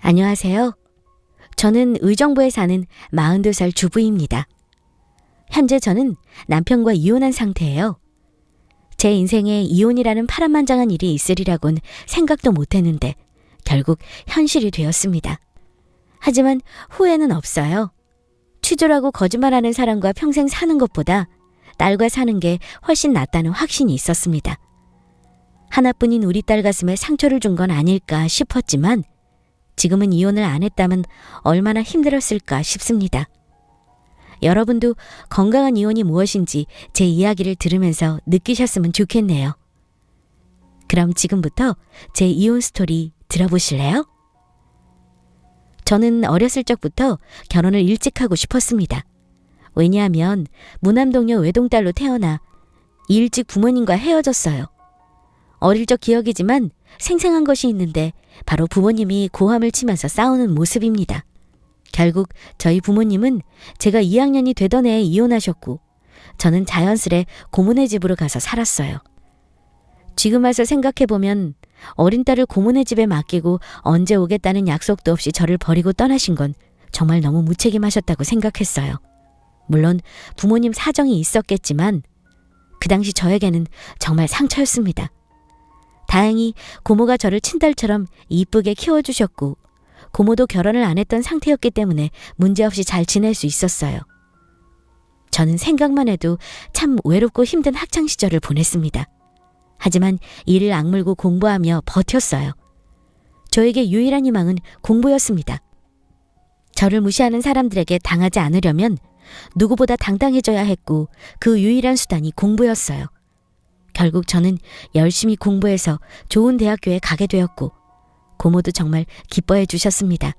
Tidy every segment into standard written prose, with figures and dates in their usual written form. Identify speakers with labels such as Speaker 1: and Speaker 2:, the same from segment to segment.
Speaker 1: 안녕하세요. 저는 의정부에 사는 42살 주부입니다. 현재 저는 남편과 이혼한 상태예요. 제 인생에 이혼이라는 파란만장한 일이 있으리라곤 생각도 못했는데 결국 현실이 되었습니다. 하지만 후회는 없어요. 취조라고 거짓말하는 사람과 평생 사는 것보다 딸과 사는 게 훨씬 낫다는 확신이 있었습니다. 하나뿐인 우리 딸 가슴에 상처를 준 건 아닐까 싶었지만 지금은 이혼을 안 했다면 얼마나 힘들었을까 싶습니다. 여러분도 건강한 이혼이 무엇인지 제 이야기를 들으면서 느끼셨으면 좋겠네요. 그럼 지금부터 제 이혼 스토리 들어보실래요? 저는 어렸을 적부터 결혼을 일찍 하고 싶었습니다. 왜냐하면 무남동녀 외동딸로 태어나 일찍 부모님과 헤어졌어요. 어릴 적 기억이지만 생생한 것이 있는데 바로 부모님이 고함을 치면서 싸우는 모습입니다. 결국 저희 부모님은 제가 2학년이 되던 해에 이혼하셨고 저는 자연스레 고모네 집으로 가서 살았어요. 지금 와서 생각해보면 어린 딸을 고모네 집에 맡기고 언제 오겠다는 약속도 없이 저를 버리고 떠나신 건 정말 너무 무책임하셨다고 생각했어요. 물론 부모님 사정이 있었겠지만 그 당시 저에게는 정말 상처였습니다. 다행히 고모가 저를 친딸처럼 이쁘게 키워주셨고 고모도 결혼을 안 했던 상태였기 때문에 문제없이 잘 지낼 수 있었어요. 저는 생각만 해도 참 외롭고 힘든 학창시절을 보냈습니다. 하지만 이를 악물고 공부하며 버텼어요. 저에게 유일한 희망은 공부였습니다. 저를 무시하는 사람들에게 당하지 않으려면 누구보다 당당해져야 했고 그 유일한 수단이 공부였어요. 결국 저는 열심히 공부해서 좋은 대학교에 가게 되었고 고모도 정말 기뻐해 주셨습니다.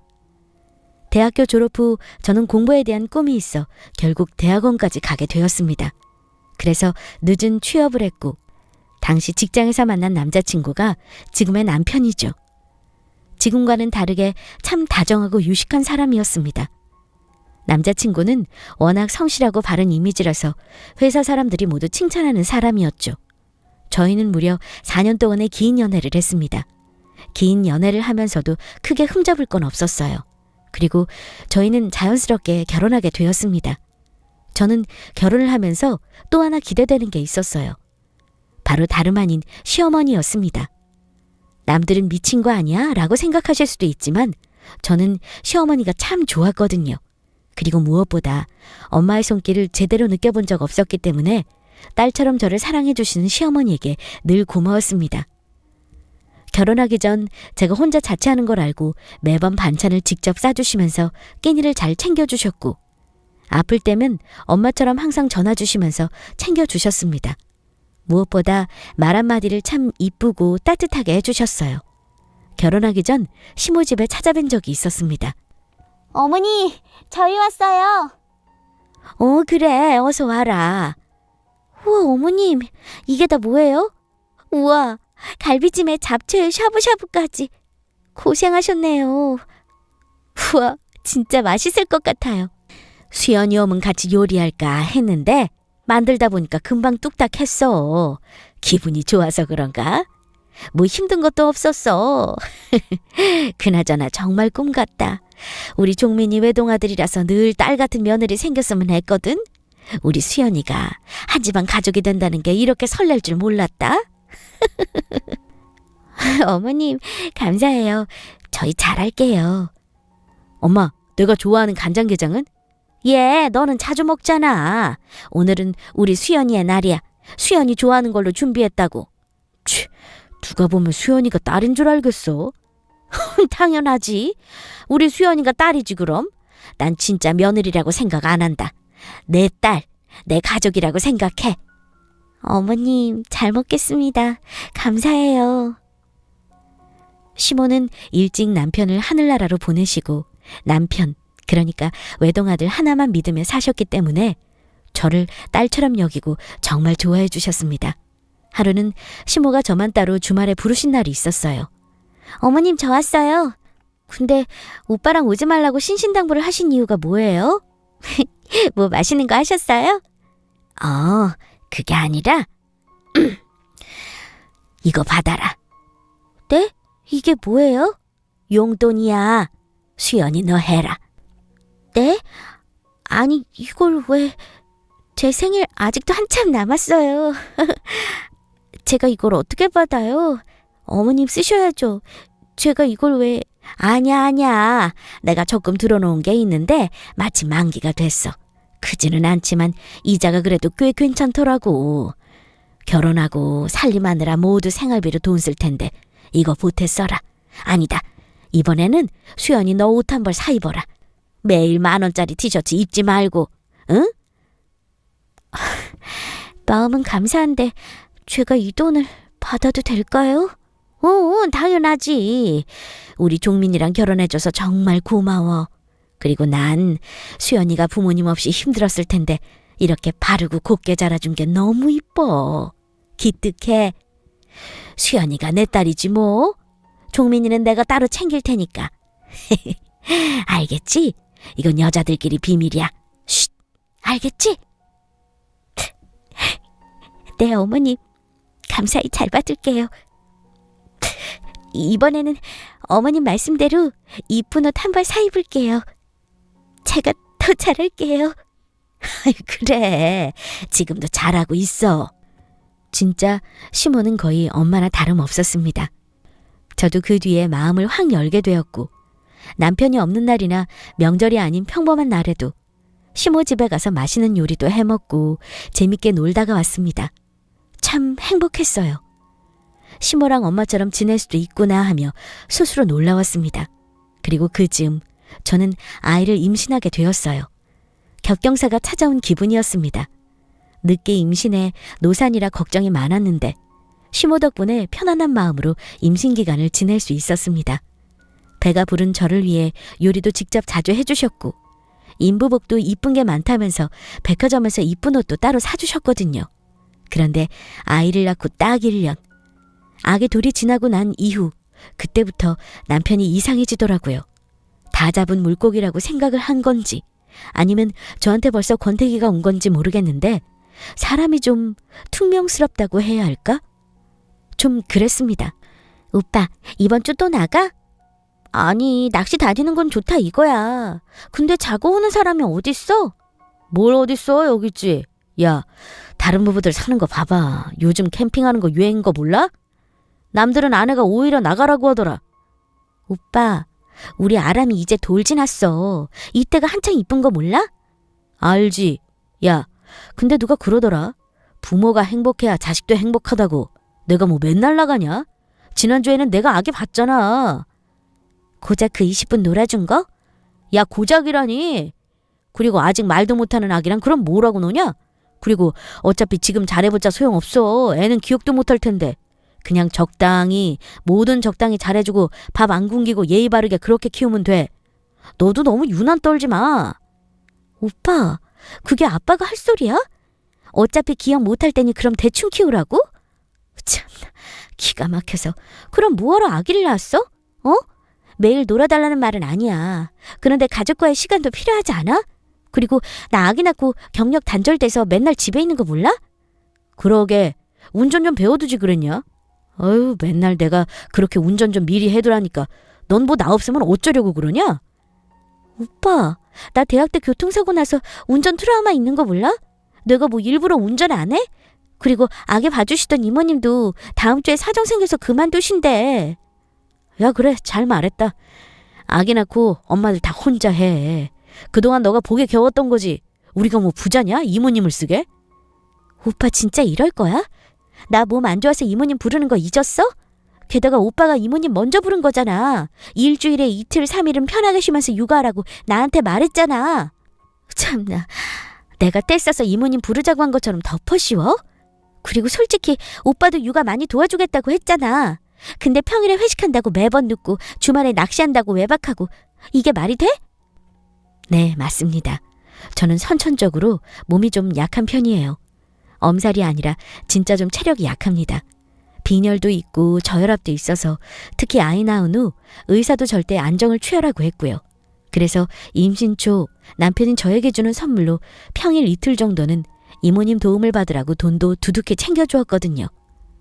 Speaker 1: 대학교 졸업 후 저는 공부에 대한 꿈이 있어 결국 대학원까지 가게 되었습니다. 그래서 늦은 취업을 했고 당시 직장에서 만난 남자친구가 지금의 남편이죠. 지금과는 다르게 참 다정하고 유식한 사람이었습니다. 남자친구는 워낙 성실하고 바른 이미지라서 회사 사람들이 모두 칭찬하는 사람이었죠. 저희는 무려 4년 동안의 긴 연애를 했습니다. 긴 연애를 하면서도 크게 흠잡을 건 없었어요. 그리고 저희는 자연스럽게 결혼하게 되었습니다. 저는 결혼을 하면서 또 하나 기대되는 게 있었어요. 바로 다름 아닌 시어머니였습니다. 남들은 미친 거 아니야? 라고 생각하실 수도 있지만 저는 시어머니가 참 좋았거든요. 그리고 무엇보다 엄마의 손길을 제대로 느껴본 적 없었기 때문에 딸처럼 저를 사랑해 주시는 시어머니에게 늘 고마웠습니다. 결혼하기 전 제가 혼자 자취하는 걸 알고 매번 반찬을 직접 싸주시면서 끼니를 잘 챙겨주셨고 아플 때면 엄마처럼 항상 전화 주시면서 챙겨주셨습니다. 무엇보다 말 한마디를 참 이쁘고 따뜻하게 해주셨어요. 결혼하기 전 시모 집에 찾아뵌 적이 있었습니다.
Speaker 2: 어머니, 저희 왔어요.
Speaker 1: 그래, 어서 와라.
Speaker 2: 우와, 어머님, 이게 다 뭐예요? 우와, 갈비찜에 잡채에 샤브샤브까지. 고생하셨네요. 우와, 진짜 맛있을 것 같아요.
Speaker 1: 수연이 오면 같이 요리할까 했는데 만들다 보니까 금방 뚝딱 했어. 기분이 좋아서 그런가? 뭐 힘든 것도 없었어. 그나저나 정말 꿈 같다. 우리 종민이 외동아들이라서 늘 딸 같은 며느리 생겼으면 했거든. 우리 수연이가 한 집안 가족이 된다는 게 이렇게 설렐 줄 몰랐다.
Speaker 2: 어머님, 감사해요. 저희 잘할게요.
Speaker 1: 엄마, 내가 좋아하는 간장게장은?
Speaker 2: 예, 너는 자주 먹잖아. 오늘은 우리 수연이의 날이야. 수연이 좋아하는 걸로 준비했다고.
Speaker 1: 누가 보면 수연이가 딸인 줄 알겠어.
Speaker 2: 당연하지. 우리 수연이가 딸이지 그럼. 난 진짜 며느리라고 생각 안 한다. 내 딸, 내 가족이라고 생각해. 어머님, 잘 먹겠습니다. 감사해요.
Speaker 1: 시모는 일찍 남편을 하늘나라로 보내시고 남편, 그러니까 외동아들 하나만 믿으며 사셨기 때문에 저를 딸처럼 여기고 정말 좋아해 주셨습니다. 하루는 시모가 저만 따로 주말에 부르신 날이 있었어요.
Speaker 2: 어머님, 저 왔어요. 근데 오빠랑 오지 말라고 신신당부를 하신 이유가 뭐예요? 뭐 맛있는 거 하셨어요?
Speaker 1: 그게 아니라 이거 받아라.
Speaker 2: 네? 이게 뭐예요? 용돈이야. 수연이 너 해라. 네? 아니, 이걸 왜... 제 생일 아직도 한참 남았어요. 제가 이걸 어떻게 받아요? 어머님 쓰셔야죠. 제가 이걸 왜... 아니야. 내가 조금 들어놓은 게 있는데 마침 만기가 됐어. 크지는 않지만 이자가 그래도 꽤 괜찮더라고. 결혼하고 살림하느라 모두 생활비로 돈 쓸 텐데 이거 보태 써라. 아니다. 이번에는 수연이 너 옷 한 벌 사 입어라. 매일 10,000원짜리 티셔츠 입지 말고. 응? 마음은 감사한데 제가 이 돈을 받아도 될까요? 당연하지. 우리 종민이랑 결혼해줘서 정말 고마워. 그리고 난 수연이가 부모님 없이 힘들었을 텐데 이렇게 바르고 곱게 자라준 게 너무 이뻐. 기특해. 수연이가 내 딸이지 뭐. 종민이는 내가 따로 챙길 테니까. 알겠지? 이건 여자들끼리 비밀이야. 쉿! 알겠지? 네, 어머님. 감사히 잘 받을게요. 이번에는 어머님 말씀대로 이쁜 옷 한 벌 사 입을게요. 제가 더 잘할게요.
Speaker 1: 그래. 지금도 잘하고 있어. 진짜 시모는 거의 엄마나 다름없었습니다. 저도 그 뒤에 마음을 확 열게 되었고 남편이 없는 날이나 명절이 아닌 평범한 날에도 시모 집에 가서 맛있는 요리도 해먹고 재밌게 놀다가 왔습니다. 참 행복했어요. 시모랑 엄마처럼 지낼 수도 있구나 하며 스스로 놀라웠습니다. 그리고 그 즈음 저는 아이를 임신하게 되었어요. 격경사가 찾아온 기분이었습니다. 늦게 임신해 노산이라 걱정이 많았는데 시모 덕분에 편안한 마음으로 임신 기간을 지낼 수 있었습니다. 배가 부른 저를 위해 요리도 직접 자주 해주셨고 인부복도 이쁜 게 많다면서 백화점에서 이쁜 옷도 따로 사주셨거든요. 그런데 아이를 낳고 딱 1년. 아기 둘이 지나고 난 이후 그때부터 남편이 이상해지더라고요. 다 잡은 물고기라고 생각을 한 건지 아니면 저한테 벌써 권태기가 온 건지 모르겠는데 사람이 좀 퉁명스럽다고 해야 할까? 좀 그랬습니다. 오빠, 이번 주 또 나가? 아니, 낚시 다니는 건 좋다 이거야. 근데 자고 오는 사람이 어딨어? 뭘 어딨어? 여기 있지. 야, 다른 부부들 사는 거 봐봐. 요즘 캠핑하는 거 유행인 거 몰라? 남들은 아내가 오히려 나가라고 하더라. 오빠, 우리 아람이 이제 돌 지났어. 이때가 한창 이쁜 거 몰라? 알지. 야, 근데 누가 그러더라. 부모가 행복해야 자식도 행복하다고. 내가 뭐 맨날 나가냐? 지난주에는 내가 아기 봤잖아. 고작 그 20분 놀아준 거? 야, 고작이라니. 그리고 아직 말도 못하는 아기랑 그럼 뭐라고 노냐? 그리고 어차피 지금 잘해봤자 소용없어. 애는 기억도 못할 텐데. 그냥 적당히 뭐든 적당히 잘해주고 밥 안 굶기고 예의 바르게 그렇게 키우면 돼. 너도 너무 유난 떨지 마. 오빠, 그게 아빠가 할 소리야? 어차피 기억 못할 때니 그럼 대충 키우라고? 참나, 기가 막혀서. 그럼 뭐하러 아기를 낳았어? 어? 매일 놀아달라는 말은 아니야. 그런데 가족과의 시간도 필요하지 않아? 그리고 나 아기 낳고 경력 단절돼서 맨날 집에 있는 거 몰라? 그러게, 운전 좀 배워두지 그랬냐? 어휴, 맨날 내가 그렇게 운전 좀 미리 해두라니까 넌 뭐 나 없으면 어쩌려고 그러냐? 오빠, 나 대학 때 교통사고 나서 운전 트라우마 있는 거 몰라? 내가 뭐 일부러 운전 안 해? 그리고 아기 봐주시던 이모님도 다음 주에 사정 생겨서 그만두신대. 야, 그래, 잘 말했다. 아기 낳고 엄마들 다 혼자 해. 그동안 너가 복에 겨웠던 거지. 우리가 뭐 부자냐? 이모님을 쓰게? 오빠 진짜 이럴 거야? 나 몸 안 좋아서 이모님 부르는 거 잊었어? 게다가 오빠가 이모님 먼저 부른 거잖아. 일주일에 이틀 3일은 편하게 쉬면서 육아하라고 나한테 말했잖아. 참나, 내가 떼써서 이모님 부르자고 한 것처럼 덮어씌워? 그리고 솔직히 오빠도 육아 많이 도와주겠다고 했잖아. 근데 평일에 회식한다고 매번 늦고 주말에 낚시한다고 외박하고 이게 말이 돼? 네, 맞습니다. 저는 선천적으로 몸이 좀 약한 편이에요. 엄살이 아니라 진짜 좀 체력이 약합니다. 빈혈도 있고 저혈압도 있어서 특히 아이 낳은 후 의사도 절대 안정을 취하라고 했고요. 그래서 임신 초 남편이 저에게 주는 선물로 평일 이틀 정도는 이모님 도움을 받으라고 돈도 두둑히 챙겨주었거든요.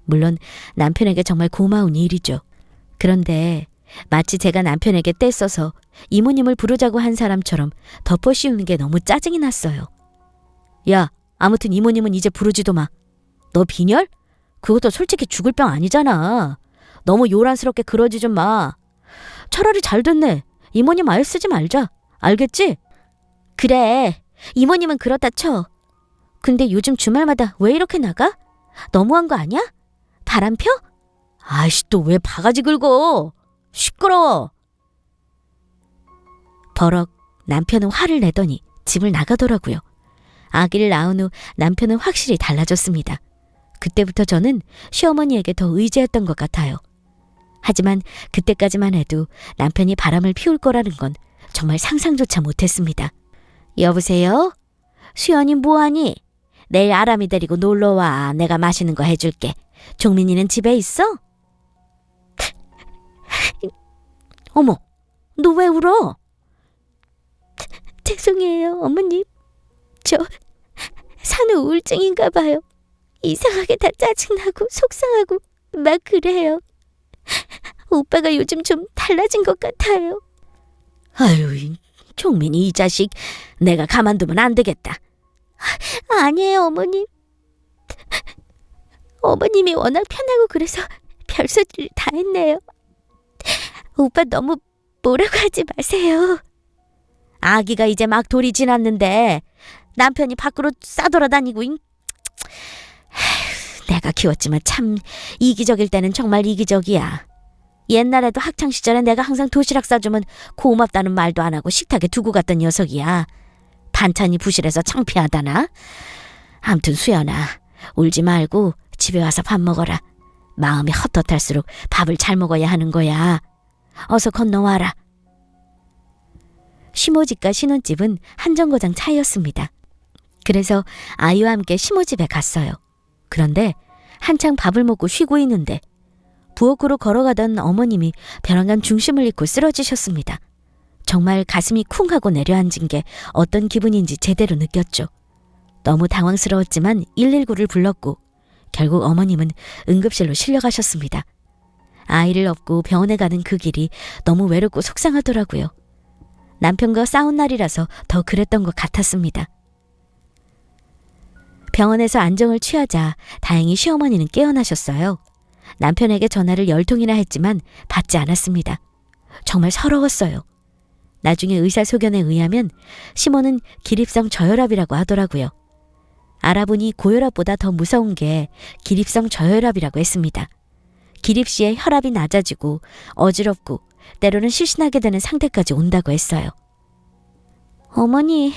Speaker 1: 물론 남편에게 정말 고마운 일이죠. 그런데 마치 제가 남편에게 떼써서 이모님을 부르자고 한 사람처럼 덮어씌우는 게 너무 짜증이 났어요. 야, 아무튼 이모님은 이제 부르지도 마. 너 빈혈? 그것도 솔직히 죽을 병 아니잖아. 너무 요란스럽게 그러지 좀 마. 차라리 잘 됐네. 이모님 아예 쓰지 말자. 알겠지?
Speaker 2: 그래, 이모님은 그렇다 쳐. 근데 요즘 주말마다 왜 이렇게 나가? 너무한 거 아니야? 바람 펴?
Speaker 1: 아이씨, 또 왜 바가지 긁어? 시끄러워. 버럭 남편은 화를 내더니 집을 나가더라고요. 아기를 낳은 후 남편은 확실히 달라졌습니다. 그때부터 저는 시어머니에게 더 의지했던 것 같아요. 하지만 그때까지만 해도 남편이 바람을 피울 거라는 건 정말 상상조차 못했습니다. 여보세요? 수연이 뭐하니? 내일 아람이 데리고 놀러와. 내가 맛있는 거 해줄게. 종민이는 집에 있어? 어머, 너 왜 울어?
Speaker 2: 죄송해요, 어머님. 저 산후 우울증인가 봐요. 이상하게 다 짜증나고 속상하고 막 그래요. 오빠가 요즘 좀 달라진 것 같아요.
Speaker 1: 아유, 종민이 이 자식 내가 가만두면 안 되겠다.
Speaker 2: 아니에요, 어머님. 어머님이 워낙 편하고 그래서 별소리를 다 했네요. 오빠 너무 뭐라고 하지 마세요.
Speaker 1: 아기가 이제 막 돌이 지났는데 남편이 밖으로 싸돌아다니고 내가 키웠지만 참 이기적일 때는 정말 이기적이야. 옛날에도 학창시절에 내가 항상 도시락 싸주면 고맙다는 말도 안 하고 식탁에 두고 갔던 녀석이야. 반찬이 부실해서 창피하다나? 암튼 수연아, 울지 말고 집에 와서 밥 먹어라. 마음이 헛헛할수록 밥을 잘 먹어야 하는 거야. 어서 건너와라. 시모집과 신혼집은 한 정거장 차이였습니다. 그래서 아이와 함께 시모집에 갔어요. 그런데 한창 밥을 먹고 쉬고 있는데 부엌으로 걸어가던 어머님이 벼랑간 중심을 잃고 쓰러지셨습니다. 정말 가슴이 쿵 하고 내려앉은 게 어떤 기분인지 제대로 느꼈죠. 너무 당황스러웠지만 119를 불렀고 결국 어머님은 응급실로 실려가셨습니다. 아이를 업고 병원에 가는 그 길이 너무 외롭고 속상하더라고요. 남편과 싸운 날이라서 더 그랬던 것 같았습니다. 병원에서 안정을 취하자 다행히 시어머니는 깨어나셨어요. 남편에게 전화를 10통이나 했지만 받지 않았습니다. 정말 서러웠어요. 나중에 의사소견에 의하면 시모는 기립성 저혈압이라고 하더라고요. 알아보니 고혈압보다 더 무서운 게 기립성 저혈압이라고 했습니다. 기립 시에 혈압이 낮아지고 어지럽고 때로는 실신하게 되는 상태까지 온다고 했어요.
Speaker 2: 어머니,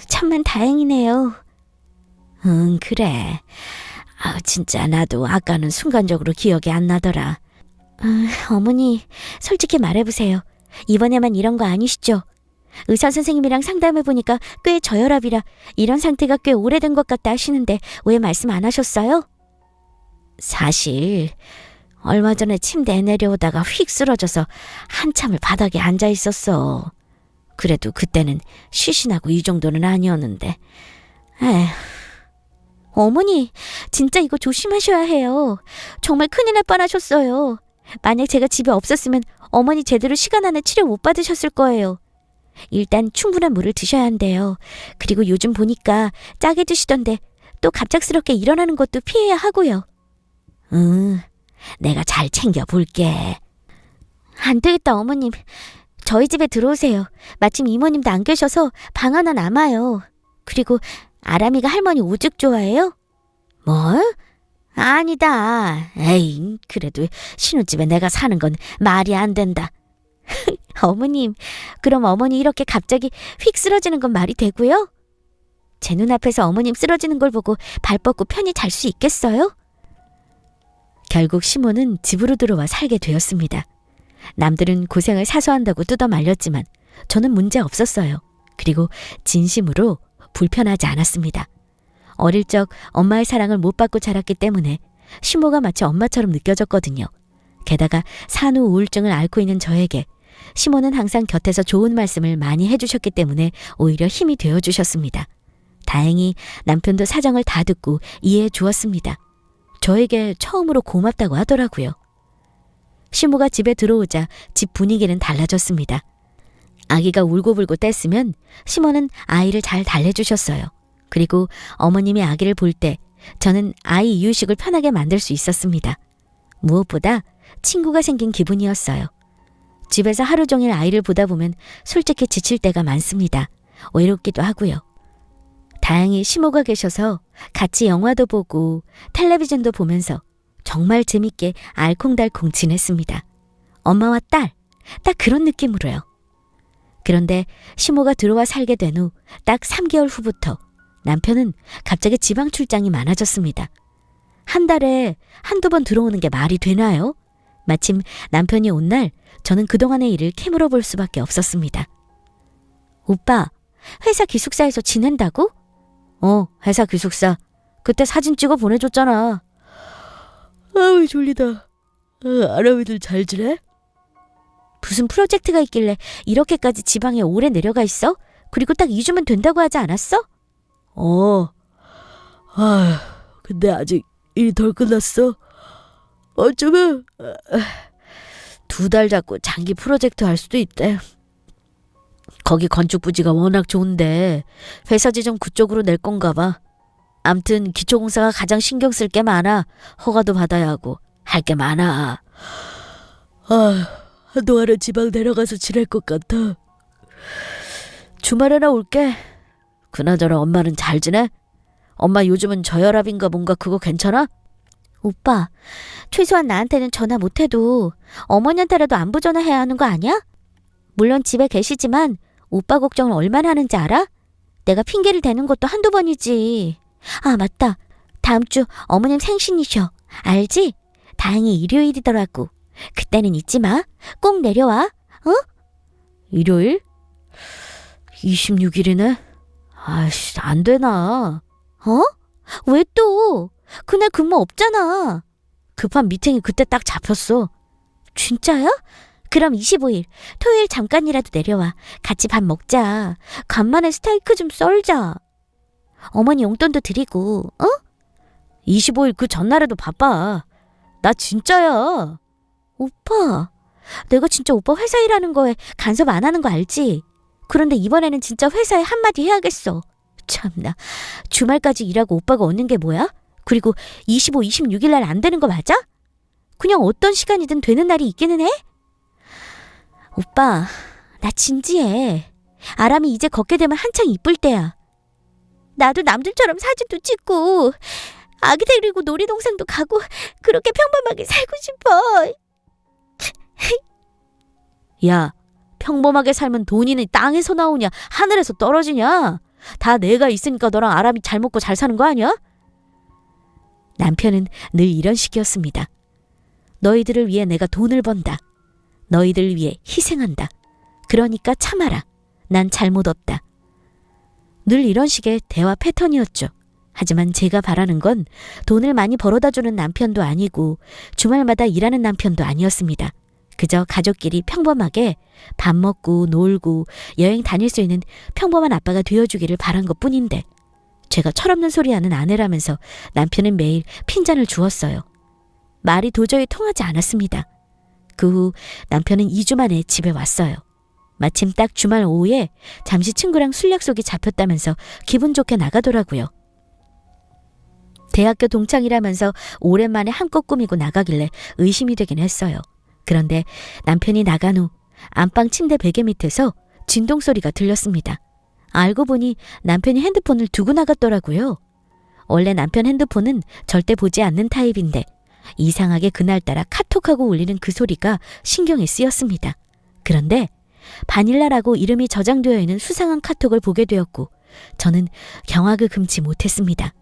Speaker 2: 참만 다행이네요.
Speaker 1: 응, 그래. 진짜 나도 아까는 순간적으로 기억이 안 나더라.
Speaker 2: 어머니, 솔직히 말해보세요. 이번에만 이런 거 아니시죠? 의사 선생님이랑 상담해보니까 꽤 저혈압이라 이런 상태가 꽤 오래된 것 같다 하시는데 왜 말씀 안 하셨어요?
Speaker 1: 사실 얼마 전에 침대에 내려오다가 휙 쓰러져서 한참을 바닥에 앉아 있었어. 그래도 그때는 시신하고 이 정도는 아니었는데. 에휴.
Speaker 2: 어머니, 진짜 이거 조심하셔야 해요. 정말 큰일 날 뻔하셨어요. 만약 제가 집에 없었으면 어머니 제대로 시간 안에 치료 못 받으셨을 거예요. 일단 충분한 물을 드셔야 한대요. 그리고 요즘 보니까 짜게 드시던데 또 갑작스럽게 일어나는 것도 피해야 하고요.
Speaker 1: 응, 내가 잘 챙겨볼게.
Speaker 2: 안 되겠다, 어머님. 저희 집에 들어오세요. 마침 이모님도 안 계셔서 방 하나 남아요. 그리고 아람이가 할머니 오죽 좋아해요?
Speaker 1: 뭐?
Speaker 2: 아니다.
Speaker 1: 에이, 그래도 신혼집에 내가 사는 건 말이 안 된다.
Speaker 2: 어머님, 그럼 어머니 이렇게 갑자기 휙 쓰러지는 건 말이 되고요? 제 눈앞에서 어머님 쓰러지는 걸 보고 발 뻗고 편히 잘 수 있겠어요?
Speaker 1: 결국 시모는 집으로 들어와 살게 되었습니다. 남들은 고생을 사소한다고 뜯어 말렸지만 저는 문제 없었어요. 그리고 진심으로 불편하지 않았습니다. 어릴 적 엄마의 사랑을 못 받고 자랐기 때문에 시모가 마치 엄마처럼 느껴졌거든요. 게다가 산후 우울증을 앓고 있는 저에게 시모는 항상 곁에서 좋은 말씀을 많이 해주셨기 때문에 오히려 힘이 되어주셨습니다. 다행히 남편도 사정을 다 듣고 이해해 주었습니다. 저에게 처음으로 고맙다고 하더라고요. 시모가 집에 들어오자 집 분위기는 달라졌습니다. 아기가 울고불고 뗐으면 시모는 아이를 잘 달래주셨어요. 그리고 어머님이 아기를 볼 때 저는 아이 이유식을 편하게 만들 수 있었습니다. 무엇보다 친구가 생긴 기분이었어요. 집에서 하루 종일 아이를 보다 보면 솔직히 지칠 때가 많습니다. 외롭기도 하고요. 다행히 시모가 계셔서 같이 영화도 보고 텔레비전도 보면서 정말 재밌게 알콩달콩 지냈습니다. 엄마와 딸, 딱 그런 느낌으로요. 그런데 시모가 들어와 살게 된 후 딱 3개월 후부터 남편은 갑자기 지방 출장이 많아졌습니다. 한 달에 한두 번 들어오는 게 말이 되나요? 마침 남편이 온 날 저는 그동안의 일을 캐물어 볼 수밖에 없었습니다. 오빠, 회사 기숙사에서 지낸다고? 회사 기숙사. 그때 사진 찍어 보내줬잖아. 아우, 졸리다. 아라미들 잘 지내? 무슨 프로젝트가 있길래 이렇게까지 지방에 오래 내려가 있어? 그리고 딱 2주면 된다고 하지 않았어? 근데 아직 일이 덜 끝났어. 어쩌면 2달 잡고 장기 프로젝트 할 수도 있대. 거기 건축 부지가 워낙 좋은데 회사 지점 그쪽으로 낼 건가 봐. 암튼 기초공사가 가장 신경 쓸 게 많아. 허가도 받아야 하고 할 게 많아. 한동안은 지방 내려가서 지낼 것 같아. 주말에나 올게. 그나저나 엄마는 잘 지내? 엄마 요즘은 저혈압인가 뭔가 그거 괜찮아?
Speaker 2: 오빠, 최소한 나한테는 전화 못해도 어머니한테라도 안부 전화해야 하는 거 아니야? 물론 집에 계시지만 오빠 걱정을 얼마나 하는지 알아? 내가 핑계를 대는 것도 한두 번이지. 아, 맞다. 다음 주 어머님 생신이셔. 알지? 다행히 일요일이더라고. 그때는 잊지 마. 꼭 내려와. 어?
Speaker 1: 일요일? 26일이네? 아이씨, 안 되나.
Speaker 2: 왜 또? 그날 근무 없잖아.
Speaker 1: 급한 미팅이 그때 딱 잡혔어.
Speaker 2: 진짜야? 그럼 25일 토요일 잠깐이라도 내려와. 같이 밥 먹자. 간만에 스테이크 좀 썰자. 어머니 용돈도 드리고.
Speaker 1: 25일 그 전날에도 바빠. 나 진짜야.
Speaker 2: 오빠, 내가 진짜 오빠 회사 일하는 거에 간섭 안 하는 거 알지? 그런데 이번에는 진짜 회사에 한마디 해야겠어. 참나, 주말까지 일하고 오빠가 오는 게 뭐야? 그리고 25, 26일 날 안 되는 거 맞아? 그냥 어떤 시간이든 되는 날이 있기는 해? 오빠, 나 진지해. 아람이 이제 걷게 되면 한창 이쁠 때야. 나도 남들처럼 사진도 찍고 아기 데리고 놀이동산도 가고 그렇게 평범하게 살고 싶어.
Speaker 1: 야, 평범하게 살면 돈이 땅에서 나오냐 하늘에서 떨어지냐? 다 내가 있으니까 너랑 아람이 잘 먹고 잘 사는 거 아니야? 남편은 늘 이런 식이었습니다. 너희들을 위해 내가 돈을 번다. 너희들을 위해 희생한다. 그러니까 참아라. 난 잘못 없다. 늘 이런 식의 대화 패턴이었죠. 하지만 제가 바라는 건 돈을 많이 벌어다주는 남편도 아니고 주말마다 일하는 남편도 아니었습니다. 그저 가족끼리 평범하게 밥 먹고 놀고 여행 다닐 수 있는 평범한 아빠가 되어주기를 바란 것뿐인데 제가 철없는 소리하는 아내라면서 남편은 매일 핀잔을 주었어요. 말이 도저히 통하지 않았습니다. 그 후 남편은 2주 만에 집에 왔어요. 마침 딱 주말 오후에 잠시 친구랑 술 약속이 잡혔다면서 기분 좋게 나가더라고요. 대학교 동창이라면서 오랜만에 한껏 꾸미고 나가길래 의심이 되긴 했어요. 그런데 남편이 나간 후 안방 침대 베개 밑에서 진동소리가 들렸습니다. 알고 보니 남편이 핸드폰을 두고 나갔더라고요. 원래 남편 핸드폰은 절대 보지 않는 타입인데 이상하게 그날따라 카톡하고 울리는 그 소리가 신경이 쓰였습니다. 그런데 바닐라라고 이름이 저장되어 있는 수상한 카톡을 보게 되었고 저는 경악을 금치 못했습니다.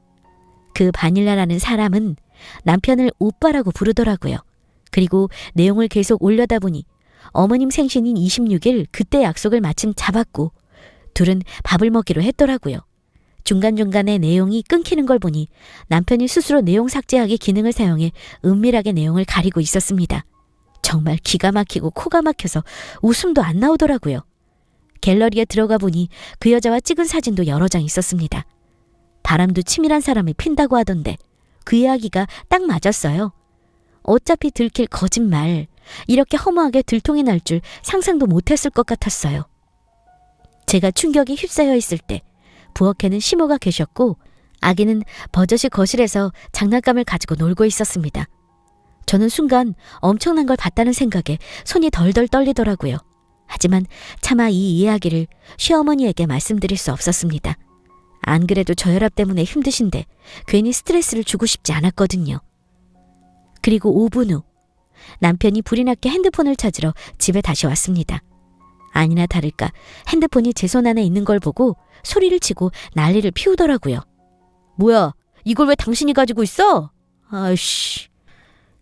Speaker 1: 그 바닐라라는 사람은 남편을 오빠라고 부르더라고요. 그리고 내용을 계속 올려다보니 어머님 생신인 26일 그때 약속을 마침 잡았고 둘은 밥을 먹기로 했더라고요. 중간중간에 내용이 끊기는 걸 보니 남편이 스스로 내용 삭제하기 기능을 사용해 은밀하게 내용을 가리고 있었습니다. 정말 기가 막히고 코가 막혀서 웃음도 안 나오더라고요. 갤러리에 들어가 보니 그 여자와 찍은 사진도 여러 장 있었습니다. 바람도 치밀한 사람이 핀다고 하던데 그 이야기가 딱 맞았어요. 어차피 들킬 거짓말, 이렇게 허무하게 들통이 날 줄 상상도 못했을 것 같았어요. 제가 충격에 휩싸여 있을 때 부엌에는 시모가 계셨고 아기는 버젓이 거실에서 장난감을 가지고 놀고 있었습니다. 저는 순간 엄청난 걸 봤다는 생각에 손이 덜덜 떨리더라고요. 하지만 차마 이 이야기를 시어머니에게 말씀드릴 수 없었습니다. 안 그래도 저혈압 때문에 힘드신데 괜히 스트레스를 주고 싶지 않았거든요. 그리고 5분 후 남편이 불이 났게 핸드폰을 찾으러 집에 다시 왔습니다. 아니나 다를까 핸드폰이 제 손 안에 있는 걸 보고 소리를 치고 난리를 피우더라고요. 뭐야, 이걸 왜 당신이 가지고 있어? 아이씨.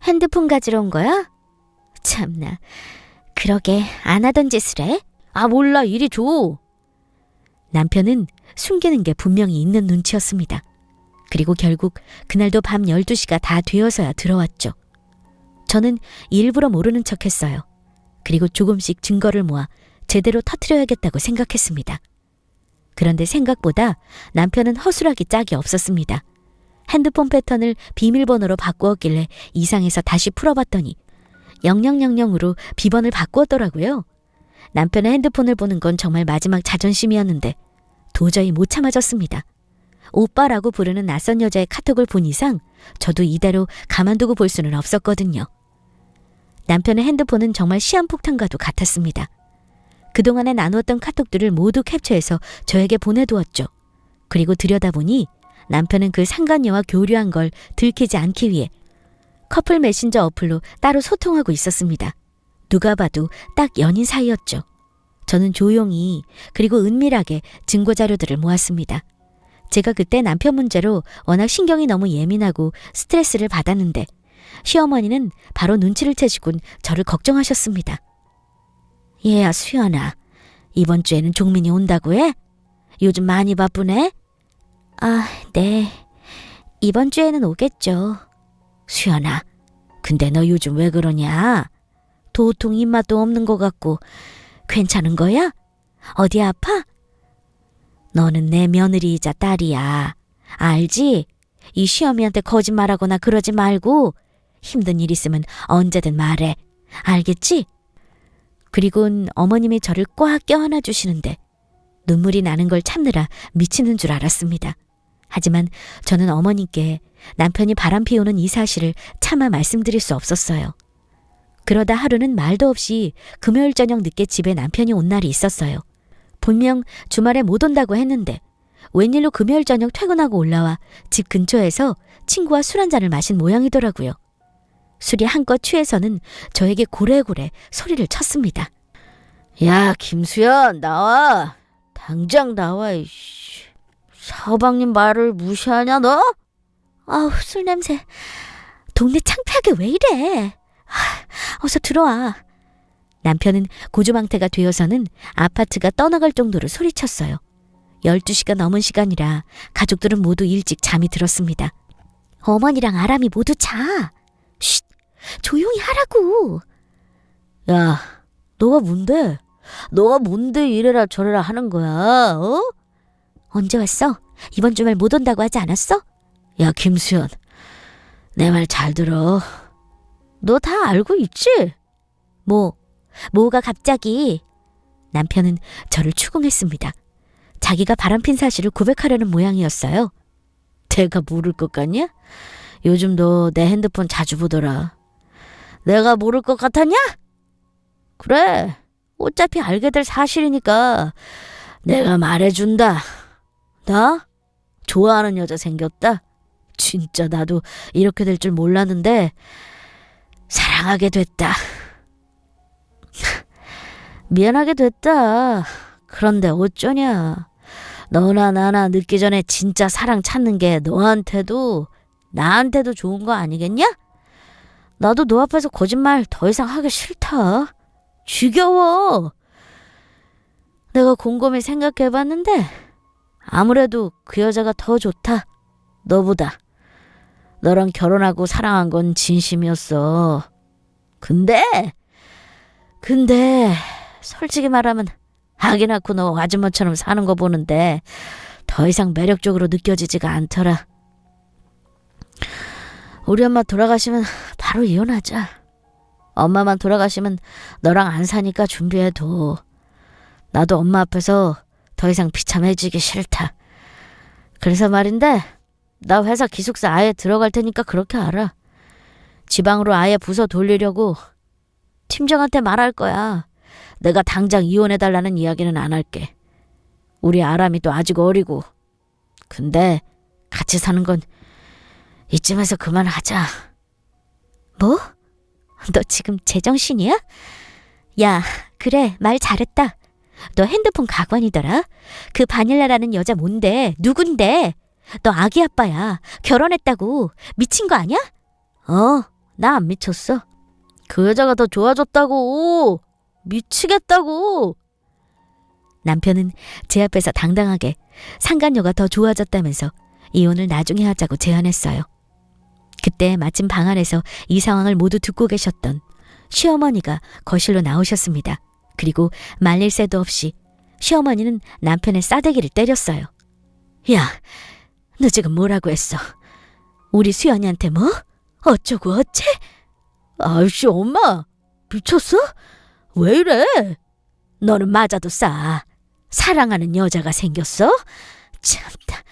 Speaker 2: 핸드폰 가지러 온 거야? 참나. 그러게 안 하던 짓을 해?
Speaker 1: 아, 몰라, 이리 줘. 남편은 숨기는 게 분명히 있는 눈치였습니다. 그리고 결국 그날도 밤 12시가 다 되어서야 들어왔죠. 저는 일부러 모르는 척했어요. 그리고 조금씩 증거를 모아 제대로 터뜨려야겠다고 생각했습니다. 그런데 생각보다 남편은 허술하기 짝이 없었습니다. 핸드폰 패턴을 비밀번호로 바꾸었길래 이상해서 다시 풀어봤더니 0000으로 비번을 바꾸었더라고요. 남편의 핸드폰을 보는 건 정말 마지막 자존심이었는데 도저히 못 참아졌습니다. 오빠라고 부르는 낯선 여자의 카톡을 본 이상 저도 이대로 가만두고 볼 수는 없었거든요. 남편의 핸드폰은 정말 시한폭탄과도 같았습니다. 그동안에 나누었던 카톡들을 모두 캡처해서 저에게 보내두었죠. 그리고 들여다보니 남편은 그 상간녀와 교류한 걸 들키지 않기 위해 커플 메신저 어플로 따로 소통하고 있었습니다. 누가 봐도 딱 연인 사이였죠. 저는 조용히 그리고 은밀하게 증거자료들을 모았습니다. 제가 그때 남편 문제로 워낙 신경이 너무 예민하고 스트레스를 받았는데 시어머니는 바로 눈치를 채시곤 저를 걱정하셨습니다. 얘야 수연아, 이번 주에는 종민이 온다고 해? 요즘 많이 바쁘네?
Speaker 2: 아, 네. 이번 주에는 오겠죠.
Speaker 1: 수연아, 근데 너 요즘 왜 그러냐? 도통 입맛도 없는 것 같고 괜찮은 거야? 어디 아파? 너는 내 며느리이자 딸이야. 알지? 이 시어미한테 거짓말하거나 그러지 말고 힘든 일 있으면 언제든 말해. 알겠지? 그리곤 어머님이 저를 꽉 껴안아 주시는데 눈물이 나는 걸 참느라 미치는 줄 알았습니다. 하지만 저는 어머님께 남편이 바람 피우는 이 사실을 차마 말씀드릴 수 없었어요. 그러다 하루는 말도 없이 금요일 저녁 늦게 집에 남편이 온 날이 있었어요. 분명 주말에 못 온다고 했는데 웬일로 금요일 저녁 퇴근하고 올라와 집 근처에서 친구와 술 한잔을 마신 모양이더라고요. 술이 한껏 취해서는 저에게 고래고래 소리를 쳤습니다. 야, 김수연, 나와. 당장 나와. 이씨. 서방님 말을 무시하냐 너?
Speaker 2: 아우, 술 냄새. 동네 창피하게 왜 이래? 어서 들어와.
Speaker 1: 남편은 고주망태가 되어서는 아파트가 떠나갈 정도로 소리쳤어요. 12시가 넘은 시간이라 가족들은 모두 일찍 잠이 들었습니다.
Speaker 2: 어머니랑 아람이 모두 자. 쉿, 조용히 하라고.
Speaker 1: 야, 너가 뭔데? 너가 뭔데 이래라 저래라 하는 거야, 어?
Speaker 2: 언제 왔어? 이번 주말 못 온다고 하지 않았어?
Speaker 1: 야, 김수연, 내 말 잘 들어. 너 다 알고 있지?
Speaker 2: 뭐가 갑자기?
Speaker 1: 남편은 저를 추궁했습니다. 자기가 바람핀 사실을 고백하려는 모양이었어요. 내가 모를 것 같냐? 요즘 너 내 핸드폰 자주 보더라. 내가 모를 것 같았냐? 그래, 어차피 알게 될 사실이니까 내가 말해준다. 나 좋아하는 여자 생겼다. 진짜 나도 이렇게 될 줄 몰랐는데 사랑하게 됐다. 미안하게 됐다. 그런데 어쩌냐. 너나 나나 늦기 전에 진짜 사랑 찾는 게 너한테도 나한테도 좋은 거 아니겠냐? 나도 너 앞에서 거짓말 더 이상 하기 싫다. 지겨워. 내가 곰곰이 생각해봤는데 아무래도 그 여자가 더 좋다. 너보다. 너랑 결혼하고 사랑한 건 진심이었어. 근데 솔직히 말하면 아기 낳고 너 아줌마처럼 사는 거 보는데 더 이상 매력적으로 느껴지지가 않더라. 우리 엄마 돌아가시면 바로 이혼하자.
Speaker 2: 엄마만 돌아가시면 너랑 안 사니까 준비해둬. 나도 엄마 앞에서 더 이상 비참해지기 싫다. 그래서 말인데 나 회사 기숙사 아예 들어갈 테니까 그렇게 알아. 지방으로 아예 부서 돌리려고 팀장한테 말할 거야. 내가 당장 이혼해달라는 이야기는 안 할게. 우리 아람이도 아직 어리고. 근데 같이 사는 건 이쯤에서 그만하자.
Speaker 1: 뭐? 너 지금 제정신이야? 야, 그래, 말 잘했다. 너 핸드폰 가관이더라. 그 바닐라라는 여자 뭔데? 누군데? 너 아기 아빠야. 결혼했다고. 미친 거 아니야?
Speaker 2: 나 안 미쳤어. 그 여자가 더 좋아졌다고. 미치겠다고.
Speaker 1: 남편은 제 앞에서 당당하게 상간녀가 더 좋아졌다면서 이혼을 나중에 하자고 제안했어요. 그때 마침 방 안에서 이 상황을 모두 듣고 계셨던 시어머니가 거실로 나오셨습니다. 그리고 말릴 새도 없이 시어머니는 남편의 싸대기를 때렸어요. 야, 너 지금 뭐라고 했어? 우리 수연이한테 뭐? 어쩌고 어째?
Speaker 2: 아이씨, 엄마. 미쳤어? 왜 이래?
Speaker 1: 너는 맞아도 싸. 사랑하는 여자가 생겼어? 참다.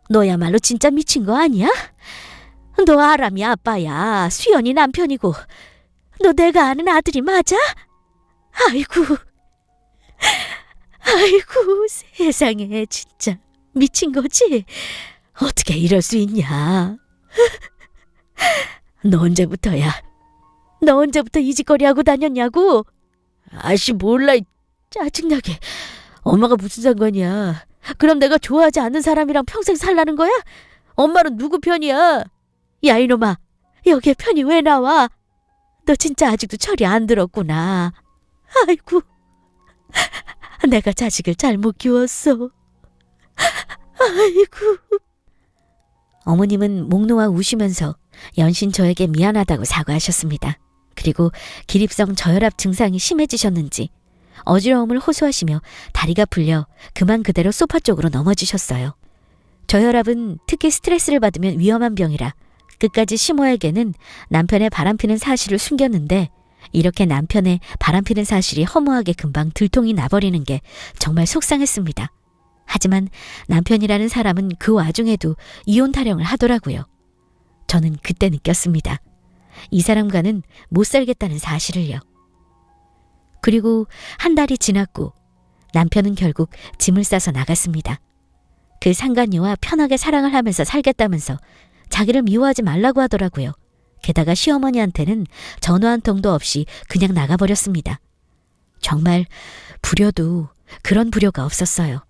Speaker 1: 너야말로 진짜 미친 거 아니야? 너 아람이 아빠야. 수연이 남편이고. 너 내가 아는 아들이 맞아? 아이고. 아이고, 세상에 진짜 미친 거지? 어떻게 이럴 수 있냐? 너 언제부터야? 너 언제부터 이 짓거리 하고 다녔냐고?
Speaker 2: 아이씨, 몰라.
Speaker 1: 짜증나게. 엄마가 무슨 상관이야? 그럼 내가 좋아하지 않는 사람이랑 평생 살라는 거야? 엄마는 누구 편이야? 야, 이놈아. 여기에 편이 왜 나와? 너 진짜 아직도 철이 안 들었구나. 아이고. 내가 자식을 잘못 키웠어. 아이고. 어머님은 목 놓아 우시면서 연신 저에게 미안하다고 사과하셨습니다. 그리고 기립성 저혈압 증상이 심해지셨는지 어지러움을 호소하시며 다리가 풀려 그만 그대로 소파 쪽으로 넘어지셨어요. 저혈압은 특히 스트레스를 받으면 위험한 병이라 끝까지 시모에게는 남편의 바람피는 사실을 숨겼는데 이렇게 남편의 바람피는 사실이 허무하게 금방 들통이 나버리는 게 정말 속상했습니다. 하지만 남편이라는 사람은 그 와중에도 이혼 타령을 하더라고요. 저는 그때 느꼈습니다. 이 사람과는 못 살겠다는 사실을요. 그리고 한 달이 지났고 남편은 결국 짐을 싸서 나갔습니다. 그 상간녀와 편하게 사랑을 하면서 살겠다면서 자기를 미워하지 말라고 하더라고요. 게다가 시어머니한테는 전화 한 통도 없이 그냥 나가버렸습니다. 정말 불효도 그런 불효가 없었어요.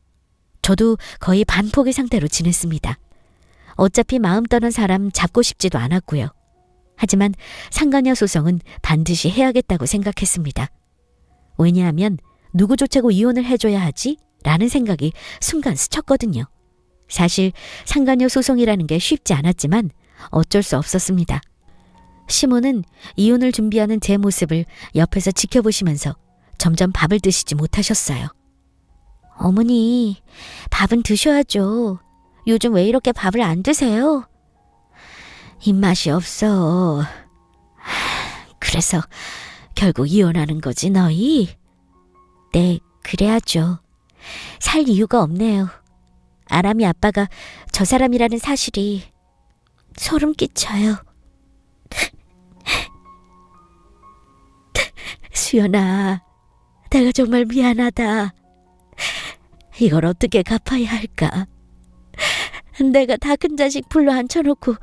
Speaker 1: 저도 거의 반포기 상태로 지냈습니다. 어차피 마음 떠난 사람 잡고 싶지도 않았고요. 하지만 상간녀 소송은 반드시 해야겠다고 생각했습니다. 왜냐하면 누구 좋자고 이혼을 해줘야 하지? 라는 생각이 순간 스쳤거든요. 사실 상간녀 소송이라는 게 쉽지 않았지만 어쩔 수 없었습니다. 시모는 이혼을 준비하는 제 모습을 옆에서 지켜보시면서 점점 밥을 드시지 못하셨어요. 어머니, 밥은 드셔야죠. 요즘 왜 이렇게 밥을 안 드세요? 입맛이 없어. 그래서 결국 이혼하는 거지, 너희? 네, 그래야죠. 살 이유가 없네요. 아람이 아빠가 저 사람이라는 사실이 소름 끼쳐요. 수연아, 내가 정말 미안하다. 이걸 어떻게 갚아야 할까? 내가 다 큰 자식 불러 앉혀놓고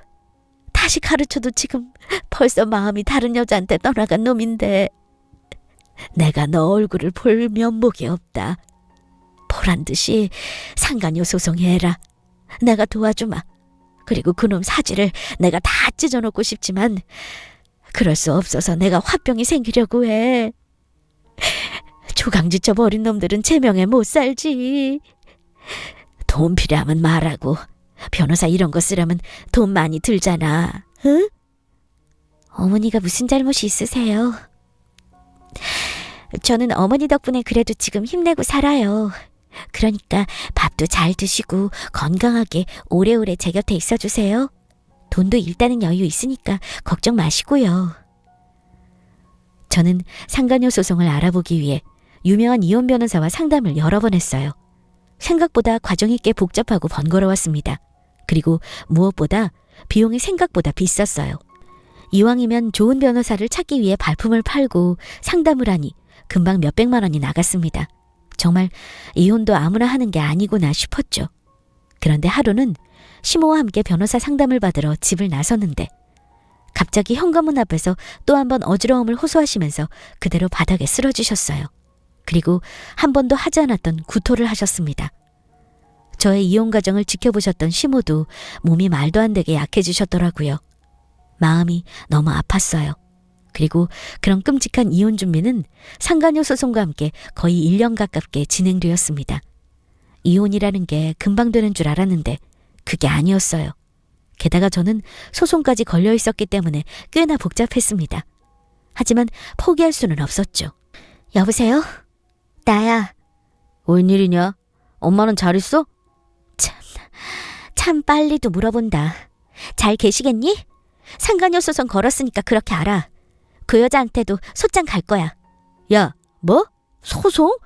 Speaker 1: 다시 가르쳐도 지금 벌써 마음이 다른 여자한테 떠나간 놈인데 내가 너 얼굴을 볼 면목이 없다. 보란 듯이 상간녀 소송해라. 내가 도와주마. 그리고 그놈 사지를 내가 다 찢어놓고 싶지만 그럴 수 없어서 내가 화병이 생기려고 해. 조강지쳐 버린 놈들은 제명에 못 살지. 돈 필요하면 말하고. 변호사 이런 거 쓰려면 돈 많이 들잖아. 응? 어머니가 무슨 잘못이 있으세요? 저는 어머니 덕분에 그래도 지금 힘내고 살아요. 그러니까 밥도 잘 드시고 건강하게 오래오래 제 곁에 있어주세요. 돈도 일단은 여유 있으니까 걱정 마시고요. 저는 상간녀 소송을 알아보기 위해 유명한 이혼 변호사와 상담을 여러 번 했어요. 생각보다 과정이 꽤 복잡하고 번거로웠습니다. 그리고 무엇보다 비용이 생각보다 비쌌어요. 이왕이면 좋은 변호사를 찾기 위해 발품을 팔고 상담을 하니 금방 몇백만 원이 나갔습니다. 정말 이혼도 아무나 하는 게 아니구나 싶었죠. 그런데 하루는 시모와 함께 변호사 상담을 받으러 집을 나섰는데 갑자기 현관문 앞에서 또 한 번 어지러움을 호소하시면서 그대로 바닥에 쓰러지셨어요. 그리고 한 번도 하지 않았던 구토를 하셨습니다. 저의 이혼 과정을 지켜보셨던 시모도 몸이 말도 안 되게 약해지셨더라고요. 마음이 너무 아팠어요. 그리고 그런 끔찍한 이혼 준비는 상간녀 소송과 함께 거의 1년 가깝게 진행되었습니다. 이혼이라는 게 금방 되는 줄 알았는데 그게 아니었어요. 게다가 저는 소송까지 걸려 있었기 때문에 꽤나 복잡했습니다. 하지만 포기할 수는 없었죠.
Speaker 2: 여보세요? 나야.
Speaker 1: 웬일이냐? 엄마는 잘 있어?
Speaker 2: 참 빨리도 물어본다. 잘 계시겠니? 상간녀 소송 걸었으니까 그렇게 알아. 그 여자한테도 소장 갈 거야.
Speaker 1: 야, 뭐? 소송?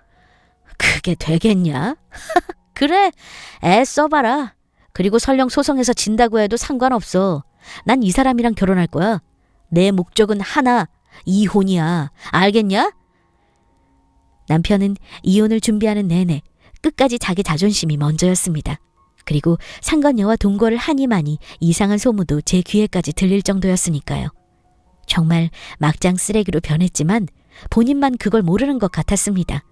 Speaker 1: 그게 되겠냐? 그래, 애 써봐라. 그리고 설령 소송에서 진다고 해도 상관없어. 난 이 사람이랑 결혼할 거야. 내 목적은 하나, 이혼이야. 알겠냐? 남편은 이혼을 준비하는 내내 끝까지 자기 자존심이 먼저였습니다. 그리고 상간녀와 동거를 하니 많이 이상한 소문도 제 귀에까지 들릴 정도였으니까요. 정말 막장 쓰레기로 변했지만 본인만 그걸 모르는 것 같았습니다.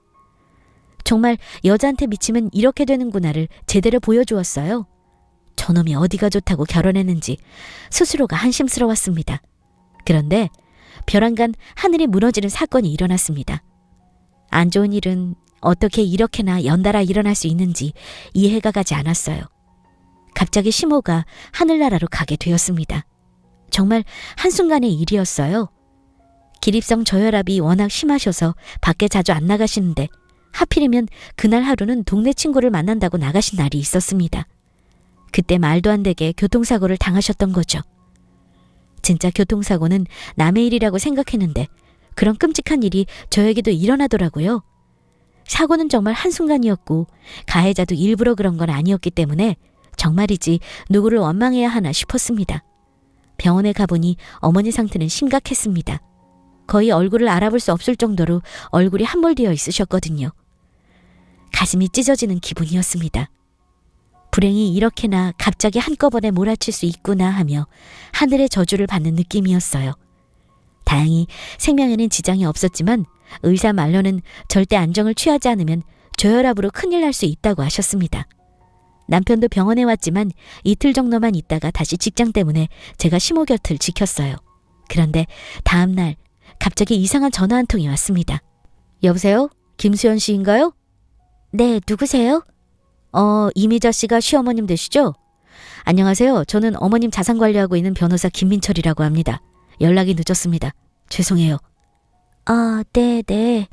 Speaker 1: 정말 여자한테 미치면 이렇게 되는구나를 제대로 보여주었어요. 저놈이 어디가 좋다고 결혼했는지 스스로가 한심스러웠습니다. 그런데 벼랑간 하늘이 무너지는 사건이 일어났습니다. 안 좋은 일은 어떻게 이렇게나 연달아 일어날 수 있는지 이해가 가지 않았어요. 갑자기 시모가 하늘나라로 가게 되었습니다. 정말 한순간의 일이었어요. 기립성 저혈압이 워낙 심하셔서 밖에 자주 안 나가시는데 하필이면 그날 하루는 동네 친구를 만난다고 나가신 날이 있었습니다. 그때 말도 안 되게 교통사고를 당하셨던 거죠. 진짜 교통사고는 남의 일이라고 생각했는데 그런 끔찍한 일이 저에게도 일어나더라고요. 사고는 정말 한순간이었고 가해자도 일부러 그런 건 아니었기 때문에 정말이지 누구를 원망해야 하나 싶었습니다. 병원에 가보니 어머니 상태는 심각했습니다. 거의 얼굴을 알아볼 수 없을 정도로 얼굴이 함몰되어 있으셨거든요. 가슴이 찢어지는 기분이었습니다. 불행이 이렇게나 갑자기 한꺼번에 몰아칠 수 있구나 하며 하늘의 저주를 받는 느낌이었어요. 다행히 생명에는 지장이 없었지만 의사 말로는 절대 안정을 취하지 않으면 저혈압으로 큰일 날 수 있다고 하셨습니다. 남편도 병원에 왔지만 이틀 정도만 있다가 다시 직장 때문에 제가 시모 곁을 지켰어요. 그런데 다음 날 갑자기 이상한 전화 한 통이 왔습니다. 여보세요? 김수연 씨인가요?
Speaker 2: 네, 누구세요?
Speaker 1: 이미자 씨가 시어머님 되시죠? 안녕하세요. 저는 어머님 자산 관리하고 있는 변호사 김민철이라고 합니다. 연락이 늦었습니다. 죄송해요.
Speaker 2: 네.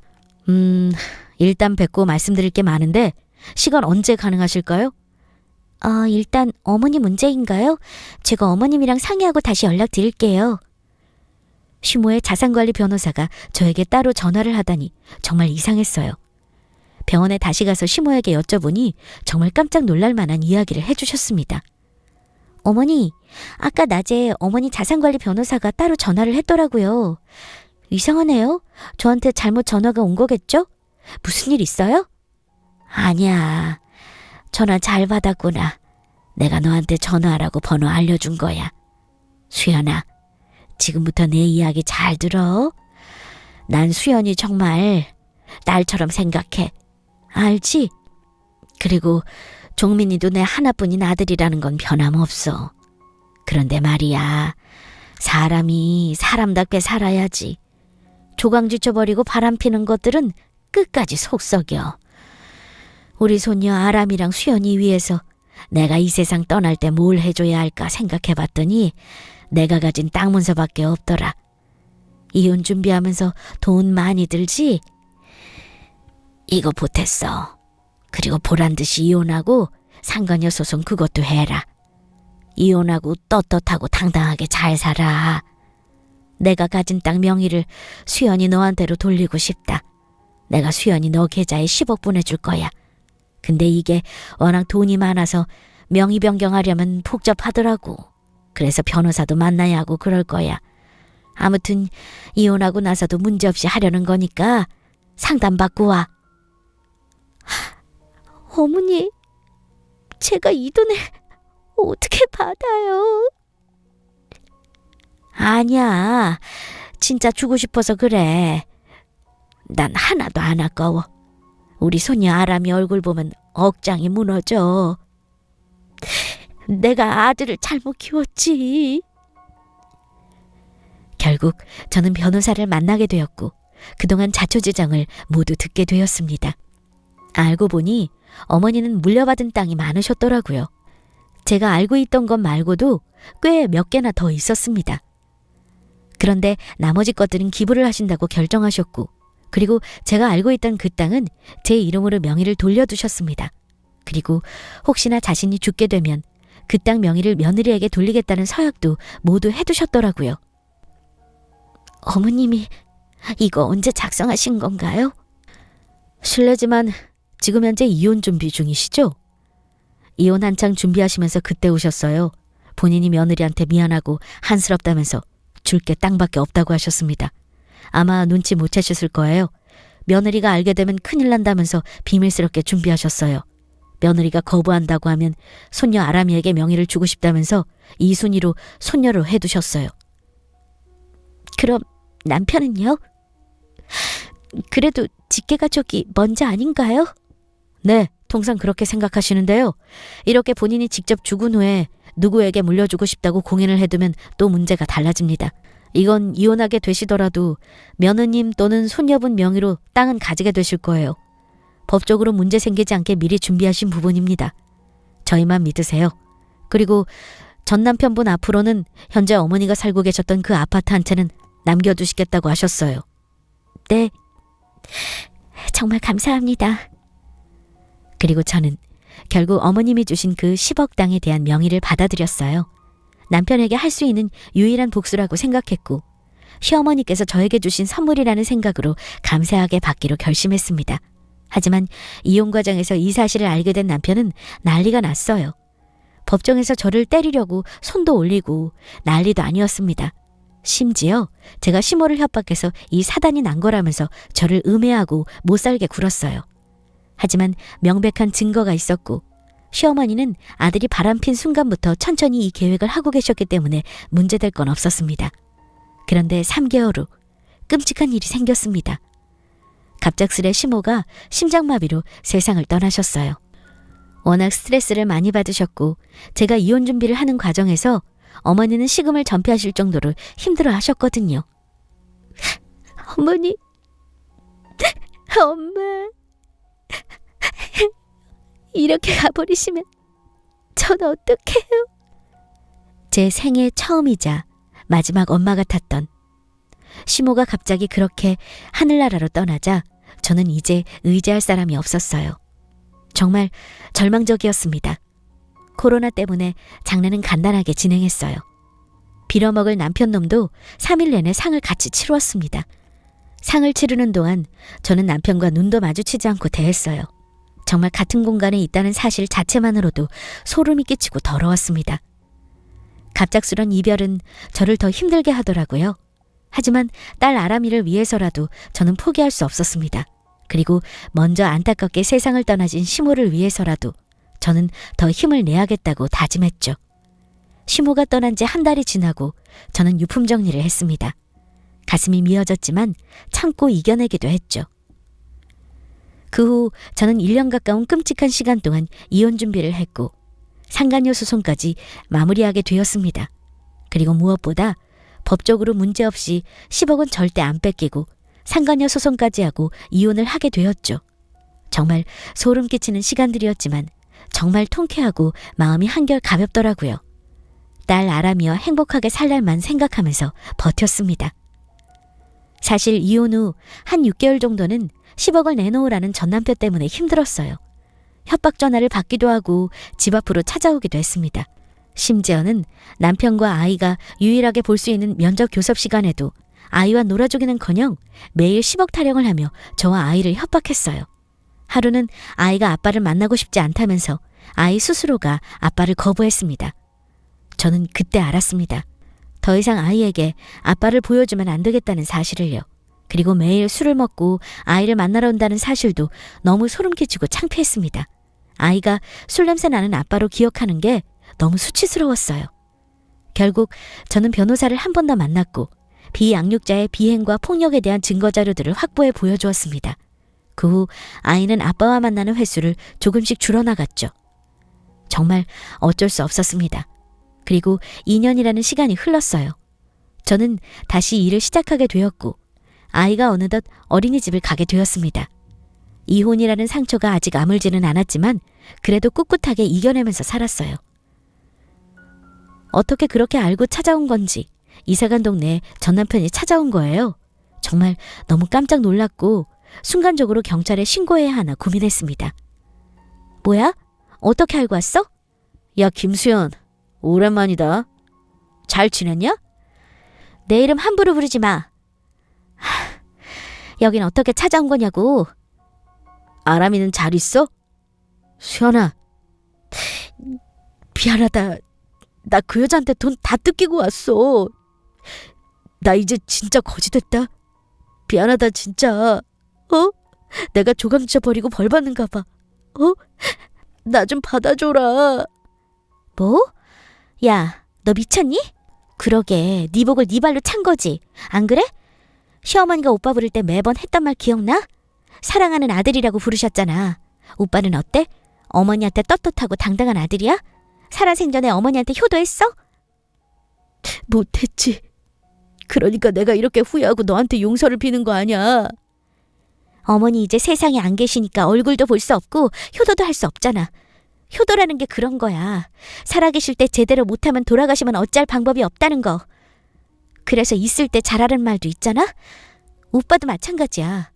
Speaker 1: 일단 뵙고 말씀드릴 게 많은데 시간 언제 가능하실까요?
Speaker 2: 일단 어머니 문제인가요? 제가 어머님이랑 상의하고 다시 연락드릴게요.
Speaker 1: 시모의 자산관리 변호사가 저에게 따로 전화를 하다니 정말 이상했어요. 병원에 다시 가서 시모에게 여쭤보니 정말 깜짝 놀랄 만한 이야기를 해주셨습니다.
Speaker 2: 어머니, 아까 낮에 어머니 자산관리 변호사가 따로 전화를 했더라고요. 이상하네요. 저한테 잘못 전화가 온 거겠죠? 무슨 일 있어요?
Speaker 1: 아니야. 전화 잘 받았구나. 내가 너한테 전화하라고 번호 알려준 거야. 수연아, 지금부터 내 이야기 잘 들어. 난 수연이 정말 딸처럼 생각해. 알지? 그리고 종민이도 내 하나뿐인 아들이라는 건 변함없어. 그런데 말이야, 사람이 사람답게 살아야지. 조강지쳐버리고 바람피는 것들은 끝까지 속썩여. 우리 손녀 아람이랑 수연이 위해서 내가 이 세상 떠날 때 뭘 해줘야 할까 생각해봤더니 내가 가진 땅 문서밖에 없더라. 이혼 준비하면서 돈 많이 들지? 이거 보탰어. 그리고 보란듯이 이혼하고 상간녀 소송 그것도 해라. 이혼하고 떳떳하고 당당하게 잘 살아.
Speaker 2: 내가 가진 땅 명의를 수연이 너한테로 돌리고 싶다. 내가 수연이 너 계좌에 10억 보내줄 거야. 근데 이게 워낙 돈이 많아서 명의 변경하려면 복잡하더라고. 그래서 변호사도 만나야 하고 그럴 거야. 아무튼 이혼하고 나서도 문제없이 하려는 거니까 상담받고 와. 어머니, 제가 이 돈을 어떻게 받아요? 아니야, 진짜 주고 싶어서 그래. 난 하나도 안 아까워. 우리 손녀 아람이 얼굴 보면 억장이 무너져. 내가 아들을 잘못 키웠지. 결국 저는 변호사를 만나게 되었고 그동안 자초지정을 모두 듣게 되었습니다. 알고 보니 어머니는 물려받은 땅이 많으셨더라고요. 제가 알고 있던 것 말고도 꽤 몇 개나 더 있었습니다. 그런데 나머지 것들은 기부를 하신다고 결정하셨고, 그리고 제가 알고 있던 그 땅은 제 이름으로 명의를 돌려두셨습니다. 그리고 혹시나 자신이 죽게 되면 그 땅 명의를 며느리에게 돌리겠다는 서약도 모두 해두셨더라고요. 어머님이 이거 언제 작성하신 건가요? 실례지만 지금 현재 이혼 준비 중이시죠? 이혼 한창 준비하시면서 그때 오셨어요. 본인이 며느리한테 미안하고 한스럽다면서 줄 게 땅밖에 없다고 하셨습니다. 아마 눈치 못 채셨을 거예요. 며느리가 알게 되면 큰일 난다면서 비밀스럽게 준비하셨어요. 며느리가 거부한다고 하면 손녀 아람이에게 명의를 주고 싶다면서 이순위로 손녀로 해두셨어요. 그럼 남편은요? 그래도 직계가족이 먼저 아닌가요? 네, 통상 그렇게 생각하시는데요. 이렇게 본인이 직접 죽은 후에 누구에게 물려주고 싶다고 공인을 해두면 또 문제가 달라집니다. 이건 이혼하게 되시더라도 며느님 또는 손녀분 명의로 땅은 가지게 되실 거예요. 법적으로 문제 생기지 않게 미리 준비하신 부분입니다. 저희만 믿으세요. 그리고 전 남편분 앞으로는 현재 어머니가 살고 계셨던 그 아파트 한 채는 남겨두시겠다고 하셨어요. 네, 정말 감사합니다. 그리고 저는 결국 어머님이 주신 그 10억 땅에 대한 명의를 받아들였어요. 남편에게 할 수 있는 유일한 복수라고 생각했고, 시어머니께서 저에게 주신 선물이라는 생각으로 감사하게 받기로 결심했습니다. 하지만 이혼 과정에서 이 사실을 알게 된 남편은 난리가 났어요. 법정에서 저를 때리려고 손도 올리고 난리도 아니었습니다. 심지어 제가 시모를 협박해서 이 사단이 난 거라면서 저를 음해하고 못살게 굴었어요. 하지만 명백한 증거가 있었고, 시어머니는 아들이 바람핀 순간부터 천천히 이 계획을 하고 계셨기 때문에 문제될 건 없었습니다. 그런데 3개월 후 끔찍한 일이 생겼습니다. 갑작스레 시모가 심장마비로 세상을 떠나셨어요. 워낙 스트레스를 많이 받으셨고 제가 이혼 준비를 하는 과정에서 어머니는 식음을 전폐하실 정도로 힘들어 하셨거든요. 어머니, 엄마, 이렇게 가버리시면 전 어떡해요? 제 생애 처음이자 마지막 엄마 같았던 시모가 갑자기 그렇게 하늘나라로 떠나자 저는 이제 의지할 사람이 없었어요. 정말 절망적이었습니다. 코로나 때문에 장례는 간단하게 진행했어요. 빌어먹을 남편 놈도 3일 내내 상을 같이 치루었습니다. 상을 치르는 동안 저는 남편과 눈도 마주치지 않고 대했어요. 정말 같은 공간에 있다는 사실 자체만으로도 소름이 끼치고 더러웠습니다. 갑작스런 이별은 저를 더 힘들게 하더라고요. 하지만 딸 아람이를 위해서라도 저는 포기할 수 없었습니다. 그리고 먼저 안타깝게 세상을 떠나진 시모를 위해서라도 저는 더 힘을 내야겠다고 다짐했죠. 시모가 떠난 지 한 달이 지나고 저는 유품 정리를 했습니다. 가슴이 미어졌지만 참고 이겨내기도 했죠. 그 후 저는 1년 가까운 끔찍한 시간 동안 이혼 준비를 했고 상간녀 소송까지 마무리하게 되었습니다. 그리고 무엇보다 법적으로 문제없이 10억은 절대 안 뺏기고 상간녀 소송까지 하고 이혼을 하게 되었죠. 정말 소름 끼치는 시간들이었지만 정말 통쾌하고 마음이 한결 가볍더라고요. 딸 아람이와 행복하게 살 날만 생각하면서 버텼습니다. 사실 이혼 후 한 6개월 정도는 10억을 내놓으라는 전남편 때문에 힘들었어요. 협박 전화를 받기도 하고 집 앞으로 찾아오기도 했습니다.
Speaker 1: 심지어는 남편과 아이가 유일하게 볼 수 있는 면접 교섭 시간에도 아이와 놀아주기는커녕 매일 10억 타령을 하며 저와 아이를 협박했어요. 하루는 아이가 아빠를 만나고 싶지 않다면서 아이 스스로가 아빠를 거부했습니다. 저는 그때 알았습니다. 더 이상 아이에게 아빠를 보여주면 안 되겠다는 사실을요. 그리고 매일 술을 먹고 아이를 만나러 온다는 사실도 너무 소름 끼치고 창피했습니다. 아이가 술 냄새 나는 아빠로 기억하는 게 너무 수치스러웠어요. 결국 저는 변호사를 한 번 더 만났고 비양육자의 비행과 폭력에 대한 증거 자료들을 확보해 보여주었습니다. 그 후 아이는 아빠와 만나는 횟수를 조금씩 줄어나갔죠. 정말 어쩔 수 없었습니다. 그리고 2년이라는 시간이 흘렀어요. 저는 다시 일을 시작하게 되었고 아이가 어느덧 어린이집을 가게 되었습니다. 이혼이라는 상처가 아직 아물지는 않았지만 그래도 꿋꿋하게 이겨내면서 살았어요. 어떻게 그렇게 알고 찾아온 건지 이사간 동네에 전 남편이 찾아온 거예요. 정말 너무 깜짝 놀랐고 순간적으로 경찰에 신고해야 하나 고민했습니다. 뭐야? 어떻게 알고 왔어? 야, 김수연. 오랜만이다. 잘 지냈냐? 내 이름 함부로 부르지 마. 여긴 어떻게 찾아온 거냐고. 아람이는 잘 있어? 수연아. 미안하다. 나 그 여자한테 돈 다 뜯기고 왔어. 나 이제 진짜 거지 됐다. 미안하다 진짜. 내가 조감지쳐 버리고 벌 받는가 봐. 나 좀 받아줘라. 뭐? 야, 너 미쳤니? 그러게, 네 복을 네 발로 찬 거지. 안 그래? 시어머니가 오빠 부를 때 매번 했단 말 기억나? 사랑하는 아들이라고 부르셨잖아. 오빠는 어때? 어머니한테 떳떳하고 당당한 아들이야? 살아생전에 어머니한테 효도했어? 못했지. 그러니까 내가 이렇게 후회하고 너한테 용서를 비는 거 아니야. 어머니 이제 세상에 안 계시니까 얼굴도 볼 수 없고 효도도 할 수 없잖아. 효도라는 게 그런 거야. 살아계실 때 제대로 못하면 돌아가시면 어찌할 방법이 없다는 거. 그래서 있을 때 잘하는 말도 있잖아. 오빠도 마찬가지야.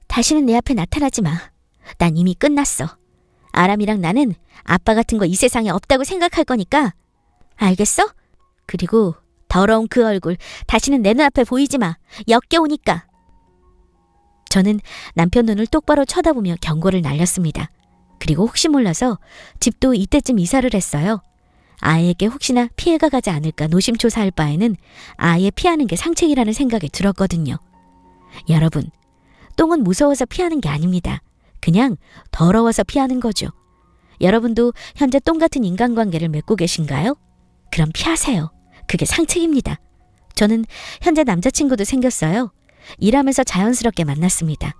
Speaker 1: 다시는 내 앞에 나타나지 마. 난 이미 끝났어. 아람이랑 나는 아빠 같은 거 이 세상에 없다고 생각할 거니까. 알겠어? 그리고 더러운 그 얼굴 다시는 내 눈앞에 보이지 마. 역겨우니까. 저는 남편 눈을 똑바로 쳐다보며 경고를 날렸습니다. 그리고 혹시 몰라서 집도 이때쯤 이사를 했어요. 아이에게 혹시나 피해가 가지 않을까 노심초사할 바에는 아예 피하는 게 상책이라는 생각이 들었거든요. 여러분, 똥은 무서워서 피하는 게 아닙니다. 그냥 더러워서 피하는 거죠. 여러분도 현재 똥 같은 인간관계를 맺고 계신가요? 그럼 피하세요. 그게 상책입니다. 저는 현재 남자친구도 생겼어요. 일하면서 자연스럽게 만났습니다.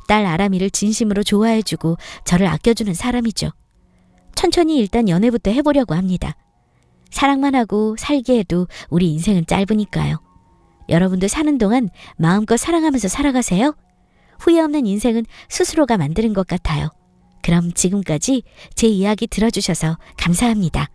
Speaker 1: 딸 아람이를 진심으로 좋아해주고 저를 아껴주는 사람이죠. 천천히 일단 연애부터 해보려고 합니다. 사랑만 하고 살기에도 우리 인생은 짧으니까요. 여러분도 사는 동안 마음껏 사랑하면서 살아가세요. 후회 없는 인생은 스스로가 만드는 것 같아요. 그럼 지금까지 제 이야기 들어주셔서 감사합니다.